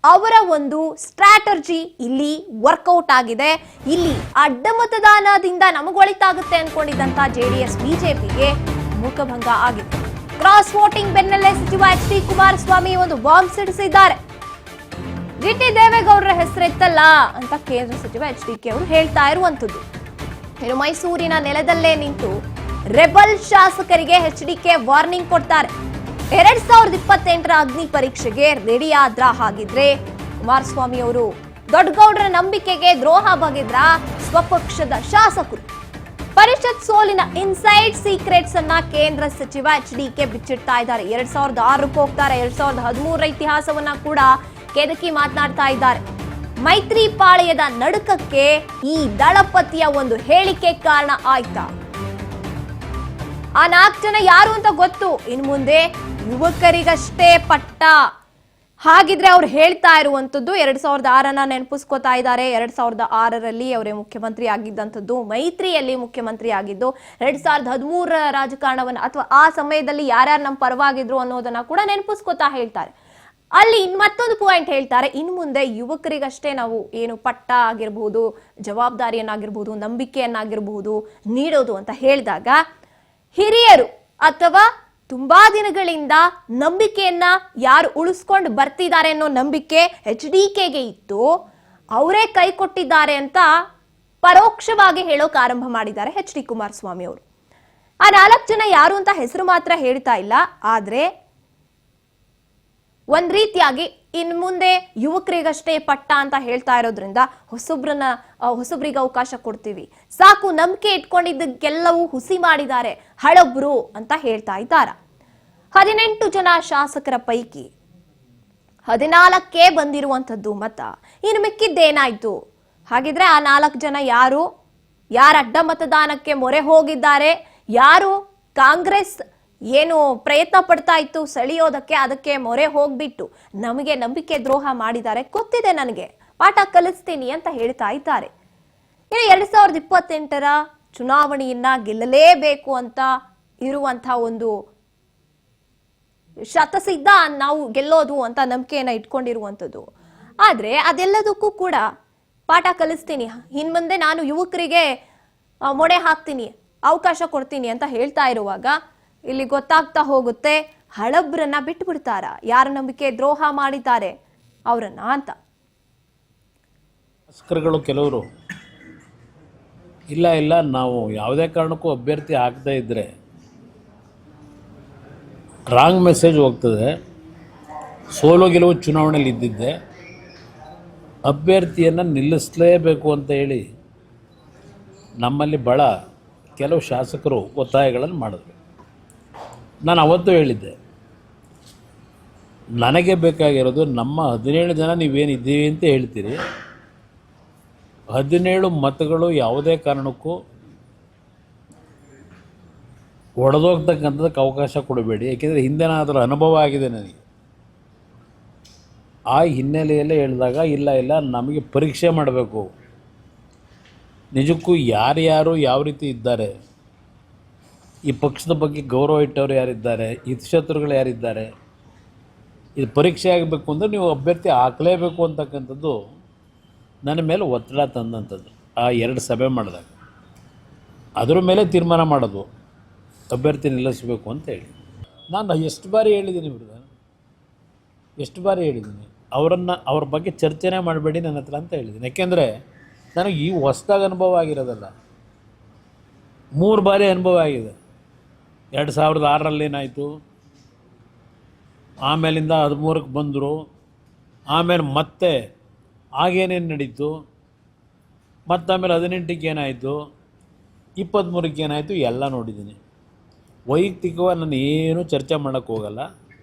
ಅವರ ಒಂದು ಸ್ಟ್ರಾಟಜಿ ಇಲ್ಲಿ ವರ್ಕೌಟ್ ಆಗಿದೆ. ಇಲ್ಲಿ ಅಡ್ಡ ಮತದಾನದಿಂದ ನಮಗೊಳಿತಾಗುತ್ತೆ ಅನ್ಕೊಂಡಿದ್ದಂತ ಜೆಡಿಎಸ್ ಬಿಜೆಪಿಗೆ ಮುಖಭಂಗ ಆಗಿದೆ. ಕ್ರಾಸ್ ವೋಟಿಂಗ್ ಬೆನ್ನಲ್ಲೇ ಸಚಿವ ಎಚ್.ಡಿ. ಕುಮಾರಸ್ವಾಮಿ ಒಂದು ಬಾಂಬ್ ಸಿಡಿಸಿದ್ದಾರೆ. ಜಿ.ಟಿ. ದೇವೇಗೌಡರ ಹೆಸರೆತ್ತಲ್ಲ ಅಂತ ಕೇಂದ್ರ ಸಚಿವ ಎಚ್.ಡಿ.ಕೆ ಅವರು ಹೇಳ್ತಾ ಇರುವಂತದ್ದು. ಇನ್ನು ಮೈಸೂರಿನ ನೆಲದಲ್ಲೇ ನಿಂತು ರೆಬಲ್ ಶಾಸಕರಿಗೆ ಎಚ್.ಡಿ.ಕೆ ವಾರ್ನಿಂಗ್ ಕೊಡ್ತಾರೆ. 2028ರ ಅಗ್ನಿ ಪರೀಕ್ಷೆಗೆ ರೆಡಿ ಆದ್ರ ಹಾಗಿದ್ರೆ ಕುಮಾರಸ್ವಾಮಿ ಅವರು ದೊಡ್ಡಗೌಡರ ನಂಬಿಕೆಗೆ ದ್ರೋಹ ಬಗೆದ್ರ ಸ್ವಪಕ್ಷದ ಶಾಸಕರು. ಪರಿಷತ್ ಸೋಲಿನ ಇನ್ಸೈಡ್ ಸೀಕ್ರೆಟ್ಸ್ ಅನ್ನ ಕೇಂದ್ರ ಸಚಿವ ಎಚ್.ಡಿ.ಕೆ ಬಿಚ್ಚಿಡ್ತಾ ಇದ್ದಾರೆ. 2006ಕ್ಕೆ ಹೋಗ್ತಾರೆ. 2013ರ ಇತಿಹಾಸವನ್ನ ಕೂಡ ಕೆದಕಿ ಮಾತನಾಡ್ತಾ ಇದ್ದಾರೆ. ಮೈತ್ರಿ ಪಾಳೆಯದ ನಡುಕಕ್ಕೆ ಈ ದಳಪತಿಯ ಒಂದು ಹೇಳಿಕೆ ಕಾರಣ ಆಯ್ತಾ? ಆ 4 ಜನ ಯಾರು ಅಂತ ಗೊತ್ತು. ಇನ್ನು ಮುಂದೆ ಯುವಕರಿಗಷ್ಟೇ ಪಟ್ಟ. ಹಾಗಿದ್ರೆ ಅವ್ರು ಹೇಳ್ತಾ ಇರುವಂತದ್ದು 2006ನ ನೆನಪಿಸ್ಕೋತಾ ಇದ್ದಾರೆ. 2006ರಲ್ಲಿ ಅವರೇ ಮುಖ್ಯಮಂತ್ರಿ ಆಗಿದ್ದಂಥದ್ದು, ಮೈತ್ರಿಯಲ್ಲಿ ಮುಖ್ಯಮಂತ್ರಿ ಆಗಿದ್ದು. 2013ರ ರಾಜಕಾರಣವನ್ನ ಅಥವಾ ಆ ಸಮಯದಲ್ಲಿ ಯಾರ್ಯಾರು ನಮ್ಮ ಪರವಾಗಿದ್ರು ಅನ್ನೋದನ್ನ ಕೂಡ ನೆನಪಿಸ್ಕೋತಾ ಹೇಳ್ತಾರೆ. ಅಲ್ಲಿ ಮತ್ತೊಂದು ಪಾಯಿಂಟ್ ಹೇಳ್ತಾರೆ, ಇನ್ನು ಮುಂದೆ ಯುವಕರಿಗಷ್ಟೇ ನಾವು ಏನು ಪಟ್ಟ ಆಗಿರಬಹುದು, ಜವಾಬ್ದಾರಿಯನ್ನಾಗಿರ್ಬಹುದು, ನಂಬಿಕೆಯನ್ನಾಗಿರಬಹುದು ನೀಡೋದು ಅಂತ ಹೇಳಿದಾಗ, ಹಿರಿಯರು ಅಥವಾ ತುಂಬಾ ದಿನಗಳಿಂದ ನಂಬಿಕೆಯನ್ನ ಯಾರು ಉಳಿಸ್ಕೊಂಡು ಬರ್ತಿದ್ದಾರೆ ಅನ್ನೋ ನಂಬಿಕೆ ಎಚ್.ಡಿ.ಕೆಗೆ ಇತ್ತು, ಅವರೇ ಕೈ ಕೊಟ್ಟಿದ್ದಾರೆ ಅಂತ ಪರೋಕ್ಷವಾಗಿ ಹೇಳೋಕೆ ಆರಂಭ ಮಾಡಿದ್ದಾರೆ ಎಚ್.ಡಿ. ಕುಮಾರಸ್ವಾಮಿ ಅವರು. ಆ 4 ಜನ ಯಾರು ಅಂತ ಹೆಸರು ಮಾತ್ರ ಹೇಳ್ತಾ ಇಲ್ಲ. ಆದ್ರೆ ಒಂದ್ ರೀತಿಯಾಗಿ ಇನ್ ಮುಂದೆ ಯುವಕರಿಗಷ್ಟೇ ಪಟ್ಟ ಅಂತ ಹೇಳ್ತಾ ಇರೋದ್ರಿಂದ ಹೊಸಬ್ರಿಗೆ ಅವಕಾಶ ಕೊಡ್ತೀವಿ, ಸಾಕು ನಂಬಿಕೆ ಇಟ್ಕೊಂಡಿದ್ದಕ್ಕೆಲ್ಲವೂ ಹುಸಿ ಮಾಡಿದ್ದಾರೆ ಹಳಬ್ರು ಅಂತ ಹೇಳ್ತಾ ಇದ್ದಾರೆ. 18 ಜನ ಶಾಸಕರ ಪೈಕಿ 14ಕ್ಕೆ ಬಂದಿರುವಂತದ್ದು ಮತ. ಇನ್ನು ಮಿಕ್ಕಿದ್ದೇನಾಯ್ತು? ಹಾಗಿದ್ರೆ ಆ 4 ಜನ ಯಾರು ಅಡ್ಡ ಮತದಾನಕ್ಕೆ ಮೊರೆ ಹೋಗಿದ್ದಾರೆ, ಯಾರು ಕಾಂಗ್ರೆಸ್ ಏನು ಪ್ರಯತ್ನ ಪಡ್ತಾ ಇತ್ತು ಸೆಳೆಯೋದಕ್ಕೆ, ಅದಕ್ಕೆ ಮೊರೆ ಹೋಗ್ಬಿಟ್ಟು ನಮಗೆ ನಂಬಿಕೆ ದ್ರೋಹ ಮಾಡಿದ್ದಾರೆ, ಗೊತ್ತಿದೆ ನನಗೆ, ಪಾಠ ಕಲಿಸ್ತೀನಿ ಅಂತ ಹೇಳ್ತಾ ಇದ್ದಾರೆ. ಇನ್ನು 2028ರ ಚುನಾವಣೆಯನ್ನ ಗೆಲ್ಲಲೇಬೇಕು ಅಂತ ಇರುವಂತಹ ಒಂದು ಶತಸಿದ್ಧ ನಾವು ಗೆಲ್ಲೋದು ಅಂತ ನಂಬಿಕೆಯನ್ನ ಇಟ್ಕೊಂಡಿರುವಂಥದ್ದು. ಆದ್ರೆ ಅದೆಲ್ಲದಕ್ಕೂ ಕೂಡ ಪಾಠ ಕಲಿಸ್ತೀನಿ, ಇನ್ ಮುಂದೆ ನಾನು ಯುವಕರಿಗೆ ಮೊರೆ ಹಾಕ್ತೀನಿ, ಅವಕಾಶ ಕೊಡ್ತೀನಿ ಅಂತ ಹೇಳ್ತಾ ಇರುವಾಗ ಇಲ್ಲಿ ಗೊತ್ತಾಗ್ತಾ ಹೋಗುತ್ತೆ ಹಳಬ್ರನ್ನ ಬಿಟ್ಟು ಬಿಡ್ತಾರ, ಯಾರ ನಂಬಿಕೆ ದ್ರೋಹ ಮಾಡಿದ್ದಾರೆ ಅವರನ್ನ ಅಂತ. ಶಾಸಕರುಗಳು ಕೆಲವರು ಇಲ್ಲ ನಾವು ಯಾವುದೇ ಕಾರಣಕ್ಕೂ ಅಭ್ಯರ್ಥಿ ಆಗದೇ ಇದ್ದರೆ ರಾಂಗ್ ಮೆಸೇಜ್ ಹೋಗ್ತದೆ, ಸೋಲು ಗೆಲುವು ಚುನಾವಣೆಯಲ್ಲಿ ಇದ್ದಿದ್ದೆ, ಅಭ್ಯರ್ಥಿಯನ್ನು ನಿಲ್ಲಿಸಲೇಬೇಕು ಅಂತ ಹೇಳಿ ನಮ್ಮಲ್ಲಿ ಭಾಳ ಕೆಲವು ಶಾಸಕರು ಒತ್ತಾಯಗಳನ್ನು ಮಾಡಿದ್ರು. ನಾನು ಅವತ್ತು ಹೇಳಿದ್ದೆ, ನನಗೆ ಬೇಕಾಗಿರೋದು ನಮ್ಮ 17 ಜನ ನೀವೇನಿದ್ದೀವಿ ಅಂತ ಹೇಳ್ತೀರಿ, 17 ಮತಗಳು ಯಾವುದೇ ಕಾರಣಕ್ಕೂ ಒಡೆದೋಗ್ತಕ್ಕಂಥದ್ದಕ್ಕೆ ಅವಕಾಶ ಕೊಡಬೇಡಿ. ಏಕೆಂದರೆ ಹಿಂದೆನಾದರೂ ಅನುಭವ ಆಗಿದೆ ನನಗೆ. ಆ ಹಿನ್ನೆಲೆಯಲ್ಲೇ ಹೇಳಿದಾಗ ಇಲ್ಲ ನಮಗೆ ಪರೀಕ್ಷೆ ಮಾಡಬೇಕು, ನಿಜಕ್ಕೂ ಯಾರ್ಯಾರು ಯಾವ ರೀತಿ ಇದ್ದಾರೆ, ಈ ಪಕ್ಷದ ಬಗ್ಗೆ ಗೌರವ ಇಟ್ಟವರು ಯಾರಿದ್ದಾರೆ, ಹಿತಶತ್ರುಗಳು ಯಾರಿದ್ದಾರೆ, ಇದು ಪರೀಕ್ಷೆ ಆಗಬೇಕು ಅಂದರೆ ನೀವು ಅಭ್ಯರ್ಥಿ ಹಾಕಲೇಬೇಕು ಅಂತಕ್ಕಂಥದ್ದು ನನ್ನ ಮೇಲೆ ಒತ್ತಡ ತಂದಂಥದ್ದು. ಆ 2 ಸಭೆ ಮಾಡಿದಾಗ ಅದರ ಮೇಲೆ ತೀರ್ಮಾನ ಮಾಡೋದು ಅಭ್ಯರ್ಥಿ ನಿಲ್ಲಿಸಬೇಕು ಅಂತ ಹೇಳಿ. ನಾನು ಎಷ್ಟು ಬಾರಿ ಹೇಳಿದ್ದೀನಿ ಅವ್ರ ಬಗ್ಗೆ ಚರ್ಚೆನೇ ಮಾಡಬೇಡಿ ನನ್ನ ಹತ್ರ ಅಂತ ಹೇಳಿದ್ದೀನಿ. ಯಾಕೆಂದರೆ ನನಗೆ ಈ ಹೊಸದಾಗಿ ಅನುಭವ ಆಗಿರೋದಲ್ಲ, 3 ಬಾರಿ ಅನುಭವ ಆಗಿದೆ. 2006ರಲ್ಲಿ ಏನಾಯಿತು, ಆಮೇಲಿಂದ 13ಕ್ಕೆ ಬಂದರು, ಆಮೇಲೆ ಮತ್ತೆ ಆಗೇನೇನು ನಡೀತು, ಆಮೇಲೆ 18ಕ್ಕೆ ಏನಾಯಿತು, 23ಕ್ಕೆ ಏನಾಯಿತು, ಎಲ್ಲ ನೋಡಿದ್ದೀನಿ. ವೈಯಕ್ತಿಕವಾಗಿ ನಾನು ಏನೂ ಚರ್ಚೆ ಮಾಡೋಕ್ಕೆ ಹೋಗಲ್ಲ.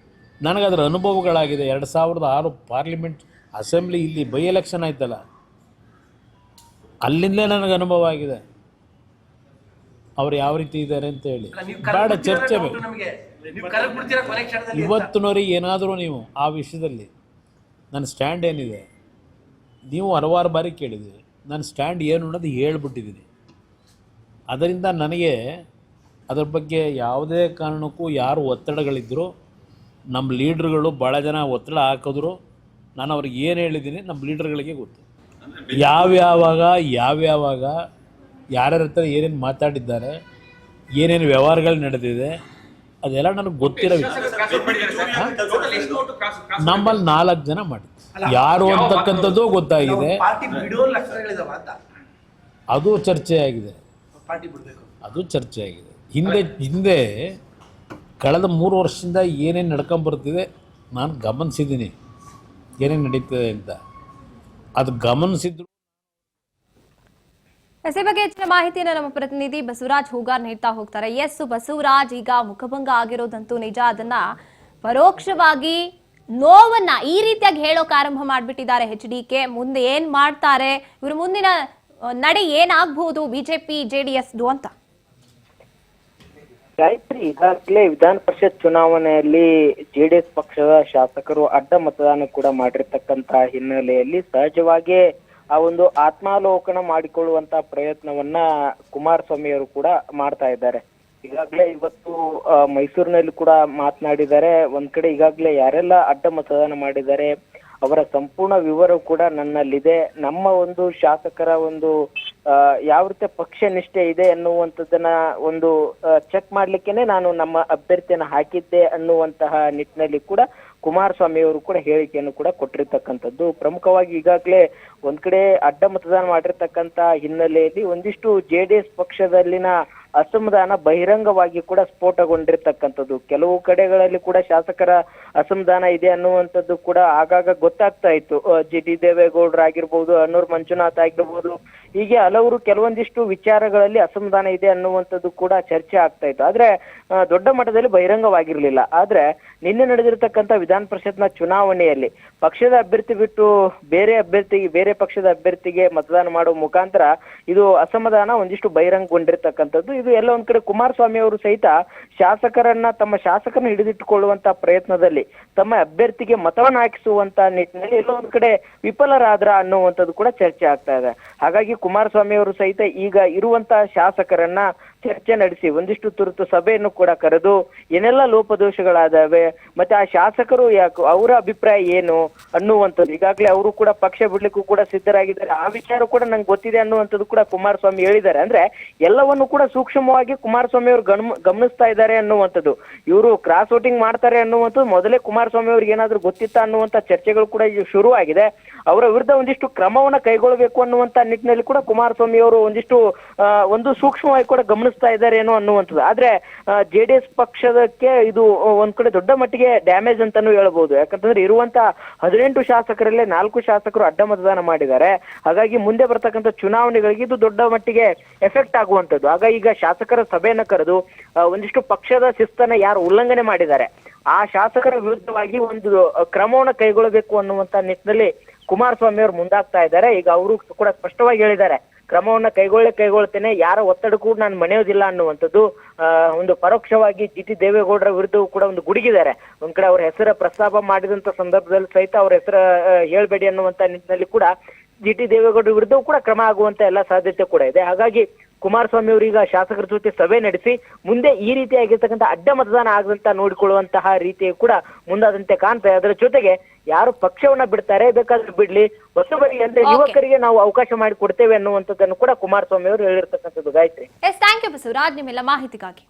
ನನಗದರ ಅನುಭವಗಳಾಗಿದೆ. 2006 ಪಾರ್ಲಿಮೆಂಟ್ ಅಸೆಂಬ್ಲಿ ಇಲ್ಲಿ ಬೈ ಎಲೆಕ್ಷನ್ ಆಯ್ತಲ್ಲ, ಅಲ್ಲಿಂದಲೇ ನನಗೆ ಅನುಭವ ಆಗಿದೆ ಅವ್ರು ಯಾವ ರೀತಿ ಇದ್ದಾರೆ ಅಂತ ಹೇಳಿ. ಬೇಡ ಚರ್ಚೆ ಬೇಕು. ಇವತ್ತಿನವರಿಗೆ ಏನಾದರೂ ನೀವು ಆ ವಿಷಯದಲ್ಲಿ ನನ್ನ ಸ್ಟ್ಯಾಂಡ್ ಏನಿದೆ, ನೀವು ಹಲವಾರು ಬಾರಿ ಕೇಳಿದ್ದೀರಿ, ನನ್ನ ಸ್ಟ್ಯಾಂಡ್ ಏನು ಅನ್ನೋದು ಹೇಳ್ಬಿಟ್ಟಿದ್ದೀನಿ. ಅದರಿಂದ ನನಗೆ ಅದರ ಬಗ್ಗೆ ಯಾವುದೇ ಕಾರಣಕ್ಕೂ ಯಾರು ಒತ್ತಡಗಳಿದ್ದರೂ, ನಮ್ಮ ಲೀಡ್ರುಗಳು ಭಾಳ ಜನ ಒತ್ತಡ ಹಾಕಿದ್ರು, ನಾನು ಅವ್ರಿಗೆ ಏನು ಹೇಳಿದ್ದೀನಿ ನಮ್ಮ ಲೀಡರ್ಗಳಿಗೆ ಗೊತ್ತು. ಯಾವ್ಯಾವಾಗ ಯಾರ್ಯಾರ ಹತ್ರ ಏನೇನು ಮಾತಾಡಿದ್ದಾರೆ, ಏನೇನು ವ್ಯವಹಾರಗಳು ನಡೆದಿದೆ ಅದೆಲ್ಲ ನನಗೆ ಗೊತ್ತಿರೋ ವಿಷಯ. ನಮ್ಮಲ್ಲಿ 4 ಜನ ಮಾಡಿದ್ರು, ಯಾರು ಅಂತಕ್ಕಂಥದ್ದು ಗೊತ್ತಾಗಿದೆ. ಅದು ಚರ್ಚೆ ಆಗಿದೆ, ಹಿಂದೆ ಕಳೆದ 3 ವರ್ಷದಿಂದ ಏನೇನು ನಡ್ಕೊಂಬರ್ತಿದೆ ನಾನು ಗಮನಿಸಿದ್ದೀನಿ, ಏನೇನು ನಡೀತದೆ ಅಂತ. ಅದು ಗಮನಿಸಿದ್ರು. ಈ ಬಗ್ಗೆ ಹೆಚ್ಚಿನ ಮಾಹಿತಿಯನ್ನು ನಮ್ಮ ಪ್ರತಿನಿಧಿ ಬಸವರಾಜ್ ಹೂಗಾರ್ ನೀಡ್ತಾ ಹೋಗ್ತಾರೆ. ಎಸ್ ಬಸವರಾಜ್, ಈಗ ಮುಖಭಂಗ ಆಗಿರೋದಂತೂ ನಿಜ. ಅದನ್ನ ಪರೋಕ್ಷವಾಗಿ ನೋವನ್ನ ಈ ರೀತಿಯಾಗಿ ಹೇಳೋಕೆ ಆರಂಭ ಮಾಡ್ಬಿಟ್ಟಿದ್ದಾರೆ HDK. ಮುಂದೆ ಏನ್ ಮಾಡ್ತಾರೆ, ಇವರು ಮುಂದಿನ ನಡೆ ಏನಾಗಬಹುದು ಬಿಜೆಪಿ JDS ಅಂತ? ಗಾಯತ್ರಿ, ಈಗಾಗಲೇ ವಿಧಾನ ಪರಿಷತ್ ಚುನಾವಣೆಯಲ್ಲಿ JDS ಪಕ್ಷದ ಶಾಸಕರು ಅಡ್ಡ ಮತದಾನ ಕೂಡ ಮಾಡಿರ್ತಕ್ಕಂತ ಹಿನ್ನೆಲೆಯಲ್ಲಿ ಸಹಜವಾಗಿ ಆ ಒಂದು ಆತ್ಮಾವಲೋಕನ ಮಾಡಿಕೊಳ್ಳುವಂತ ಪ್ರಯತ್ನವನ್ನ ಕುಮಾರಸ್ವಾಮಿ ಅವರು ಕೂಡ ಮಾಡ್ತಾ ಇದ್ದಾರೆ. ಈಗಾಗಲೇ ಇವತ್ತು ಮೈಸೂರಿನಲ್ಲಿ ಕೂಡ ಮಾತನಾಡಿದ್ದಾರೆ. ಒಂದ್ ಕಡೆ ಈಗಾಗಲೇ ಯಾರೆಲ್ಲ ಅಡ್ಡ ಮತದಾನ ಮಾಡಿದ್ದಾರೆ ಅವರ ಸಂಪೂರ್ಣ ವಿವರ ಕೂಡ ನನ್ನಲ್ಲಿದೆ. ನಮ್ಮ ಒಂದು ಶಾಸಕರ ಒಂದು ಯಾವ ರೀತಿ ಪಕ್ಷ ನಿಷ್ಠೆ ಇದೆ ಅನ್ನುವಂಥದ್ದನ್ನ ಒಂದು ಚೆಕ್ ಮಾಡ್ಲಿಕ್ಕೇನೆ ನಾನು ನಮ್ಮ ಅಭ್ಯರ್ಥಿಯನ್ನ ಹಾಕಿದ್ದೆ ಅನ್ನುವಂತಹ ನಿಟ್ಟಿನಲ್ಲಿ ಕೂಡ ಕುಮಾರಸ್ವಾಮಿ ಅವರು ಕೂಡ ಹೇಳಿಕೆಯನ್ನು ಕೂಡ ಕೊಟ್ಟಿರ್ತಕ್ಕಂಥದ್ದು. ಪ್ರಮುಖವಾಗಿ ಈಗಾಗಲೇ ಒಂದ್ ಕಡೆ ಅಡ್ಡ ಮತದಾನ ಮಾಡಿರ್ತಕ್ಕಂತ ಹಿನ್ನೆಲೆಯಲ್ಲಿ ಒಂದಿಷ್ಟು JDS ಪಕ್ಷದಲ್ಲಿನ ಅಸಮಾಧಾನ ಬಹಿರಂಗವಾಗಿ ಕೂಡ ಸ್ಫೋಟಗೊಂಡಿರ್ತಕ್ಕಂಥದ್ದು. ಕೆಲವು ಕಡೆಗಳಲ್ಲಿ ಕೂಡ ಶಾಸಕರ ಅಸಮಾಧಾನ ಇದೆ ಅನ್ನುವಂಥದ್ದು ಕೂಡ ಆಗಾಗ ಗೊತ್ತಾಗ್ತಾ ಇತ್ತು. GT ದೇವೇಗೌಡರು ಆಗಿರ್ಬೋದು, ಅನೂರ್ ಮಂಜುನಾಥ್ ಆಗಿರ್ಬೋದು, ಹೀಗೆ ಹಲವರು ಕೆಲವೊಂದಿಷ್ಟು ವಿಚಾರಗಳಲ್ಲಿ ಅಸಮಾಧಾನ ಇದೆ ಅನ್ನುವಂಥದ್ದು ಕೂಡ ಚರ್ಚೆ ಆಗ್ತಾ ಇತ್ತು. ಆದ್ರೆ ದೊಡ್ಡ ಮಟ್ಟದಲ್ಲಿ ಬಹಿರಂಗವಾಗಿರ್ಲಿಲ್ಲ. ಆದ್ರೆ ನಿನ್ನೆ ನಡೆದಿರ್ತಕ್ಕಂಥ ವಿಧಾನ ಪರಿಷತ್ನ ಚುನಾವಣೆಯಲ್ಲಿ ಪಕ್ಷದ ಅಭ್ಯರ್ಥಿ ಬಿಟ್ಟು ಬೇರೆ ಪಕ್ಷದ ಅಭ್ಯರ್ಥಿಗೆ ಮತದಾನ ಮಾಡುವ ಮುಖಾಂತರ ಇದು ಅಸಮಾಧಾನ ಒಂದಿಷ್ಟು ಬಹಿರಂಗಗೊಂಡಿರ್ತಕ್ಕಂಥದ್ದು. ಇದು ಎಲ್ಲ ಒಂದ್ ಕಡೆ ಕುಮಾರಸ್ವಾಮಿ ಅವರು ಸಹಿತ ತಮ್ಮ ಶಾಸಕರನ್ನ ಹಿಡಿದಿಟ್ಟುಕೊಳ್ಳುವಂತ ಪ್ರಯತ್ನದಲ್ಲಿ ತಮ್ಮ ಅಭ್ಯರ್ಥಿಗೆ ಮತವನ್ನ ಹಾಕಿಸುವಂತ ನಿಟ್ಟಿನಲ್ಲಿ ಎಲ್ಲೋ ಒಂದ್ ಕಡೆ ವಿಫಲರಾದ್ರ ಅನ್ನುವಂಥದ್ದು ಕೂಡ ಚರ್ಚೆ ಆಗ್ತಾ ಇದೆ. ಹಾಗಾಗಿ ಕುಮಾರಸ್ವಾಮಿ ಅವರು ಸಹಿತ ಈಗ ಇರುವಂತ ಶಾಸಕರನ್ನ ಚರ್ಚೆ ನಡೆಸಿ ಒಂದಿಷ್ಟು ತುರ್ತು ಸಭೆಯನ್ನು ಕೂಡ ಕರೆದು ಏನೆಲ್ಲ ಲೋಪದೋಷಗಳಾದವೆ, ಮತ್ತೆ ಆ ಶಾಸಕರು ಅವರ ಅಭಿಪ್ರಾಯ ಏನು ಅನ್ನುವಂಥದ್ದು. ಈಗಾಗಲೇ ಅವರು ಕೂಡ ಪಕ್ಷ ಬಿಡ್ಲಿಕ್ಕೂ ಕೂಡ ಸಿದ್ಧರಾಗಿದ್ದಾರೆ. ಆ ವಿಚಾರ ಕೂಡ ನಂಗೆ ಗೊತ್ತಿದೆ ಅನ್ನುವಂಥದ್ದು ಕೂಡ ಕುಮಾರಸ್ವಾಮಿ ಹೇಳಿದ್ದಾರೆ. ಅಂದ್ರೆ ಎಲ್ಲವನ್ನು ಕೂಡ ಸೂಕ್ಷ್ಮವಾಗಿ ಕುಮಾರಸ್ವಾಮಿ ಅವರು ಗಮನಿಸ್ತಾ ಇದ್ದಾರೆ ಅನ್ನುವಂಥದ್ದು. ಇವರು ಕ್ರಾಸ್ ವೋಟಿಂಗ್ ಮಾಡ್ತಾರೆ ಅನ್ನುವಂಥದ್ದು ಮೊದಲೇ ಕುಮಾರಸ್ವಾಮಿ ಅವ್ರಿಗೆ ಏನಾದ್ರು ಗೊತ್ತಿತ್ತ ಅನ್ನುವಂಥ ಚರ್ಚೆಗಳು ಕೂಡ ಶುರುವಾಗಿದೆ. ಅವರ ವಿರುದ್ಧ ಒಂದಿಷ್ಟು ಕ್ರಮವನ್ನ ಕೈಗೊಳ್ಳಬೇಕು ಅನ್ನುವಂತ ನಿಟ್ಟಿನಲ್ಲಿ ಕೂಡ ಕುಮಾರಸ್ವಾಮಿ ಅವರು ಒಂದು ಸೂಕ್ಷ್ಮವಾಗಿ ಕೂಡ ಗಮನಿಸ್ತಾ ಇದ್ದಾರೆ ಏನೋ ಅನ್ನುವಂಥದ್ದು. ಆದ್ರೆ JDS ಪಕ್ಷದಕ್ಕೆ ಇದು ಒಂದ್ ಕಡೆ ದೊಡ್ಡ ಮಟ್ಟಿಗೆ ಡ್ಯಾಮೇಜ್ ಅಂತಾನು ಹೇಳ್ಬೋದು. ಯಾಕಂತಂದ್ರೆ ಇರುವಂತ 18 ಶಾಸಕರಲ್ಲೇ 4 ಶಾಸಕರು ಅಡ್ಡ ಮತದಾನ ಮಾಡಿದ್ದಾರೆ. ಹಾಗಾಗಿ ಮುಂದೆ ಬರ್ತಕ್ಕಂಥ ಚುನಾವಣೆಗಳಿಗೆ ಇದು ದೊಡ್ಡ ಮಟ್ಟಿಗೆ ಎಫೆಕ್ಟ್ ಆಗುವಂಥದ್ದು. ಹಾಗಾಗಿ ಈಗ ಶಾಸಕರ ಸಭೆಯನ್ನ ಕರೆದು ಒಂದಿಷ್ಟು ಪಕ್ಷದ ಶಿಸ್ತನ್ನ ಯಾರು ಉಲ್ಲಂಘನೆ ಮಾಡಿದ್ದಾರೆ ಆ ಶಾಸಕರ ವಿರುದ್ಧವಾಗಿ ಒಂದು ಕ್ರಮವನ್ನು ಕೈಗೊಳ್ಳಬೇಕು ಅನ್ನುವಂತ ನಿಟ್ಟಿನಲ್ಲಿ ಕುಮಾರಸ್ವಾಮಿ ಅವರು ಮುಂದಾಗ್ತಾ ಇದ್ದಾರೆ. ಈಗ ಅವರು ಕೂಡ ಸ್ಪಷ್ಟವಾಗಿ ಹೇಳಿದ್ದಾರೆ, ಕ್ರಮವನ್ನ ಕೈಗೊಳ್ತೇನೆ, ಯಾರ ಒತ್ತಡ ಕೂಡ ನಾನು ಮನೆಯೋದಿಲ್ಲ ಅನ್ನುವಂಥದ್ದು. ಒಂದು ಪರೋಕ್ಷವಾಗಿ GT ದೇವೇಗೌಡರ ವಿರುದ್ಧವೂ ಕೂಡ ಒಂದು ಗುಡುಗಿದ್ದಾರೆ. ಒಂದ್ ಕಡೆ ಅವ್ರ ಹೆಸರ ಪ್ರಸ್ತಾಪ ಮಾಡಿದಂತ ಸಂದರ್ಭದಲ್ಲಿ ಸಹಿತ ಅವ್ರ ಹೆಸರ ಹೇಳ್ಬೇಡಿ ಅನ್ನುವಂತ ನಿಟ್ಟಿನಲ್ಲಿ ಕೂಡ GT ದೇವೇಗೌಡರ ವಿರುದ್ಧವೂ ಕೂಡ ಕ್ರಮ ಆಗುವಂತ ಎಲ್ಲ ಸಾಧ್ಯತೆ ಕೂಡ ಇದೆ. ಹಾಗಾಗಿ ಕುಮಾರಸ್ವಾಮಿ ಅವರು ಈಗ ಶಾಸಕರ ಜೊತೆ ಸಭೆ ನಡೆಸಿ ಮುಂದೆ ಈ ರೀತಿಯಾಗಿರ್ತಕ್ಕಂಥ ಅಡ್ಡ ಮತದಾನ ಆಗದಂತ ನೋಡಿಕೊಳ್ಳುವಂತಹ ರೀತಿ ಕೂಡ ಮುಂದಾದಂತೆ ಕಾಣ್ತಾ. ಅದರ ಜೊತೆಗೆ ಯಾರು ಪಕ್ಷವನ್ನ ಬಿಡ್ತಾರೆ ಬೇಕಾದ್ರೆ ಬಿಡ್ಲಿ, ಹೊಸಬರಿಗೆ ಅಂದ್ರೆ ಯುವಕರಿಗೆ ನಾವು ಅವಕಾಶ ಮಾಡಿ ಕೊಡ್ತೇವೆ ಅನ್ನುವಂಥದ್ದನ್ನು ಕೂಡ ಕುಮಾರಸ್ವಾಮಿ ಅವರು ಹೇಳಿರ್ತಕ್ಕಂಥದ್ದು. ಗಾಯತ್ರಿ, ಥ್ಯಾಂಕ್ ಯು ಬಸವರಾಜ್ ನಿಮ್ಮೆಲ್ಲ ಮಾಹಿತಿಗಾಗಿ.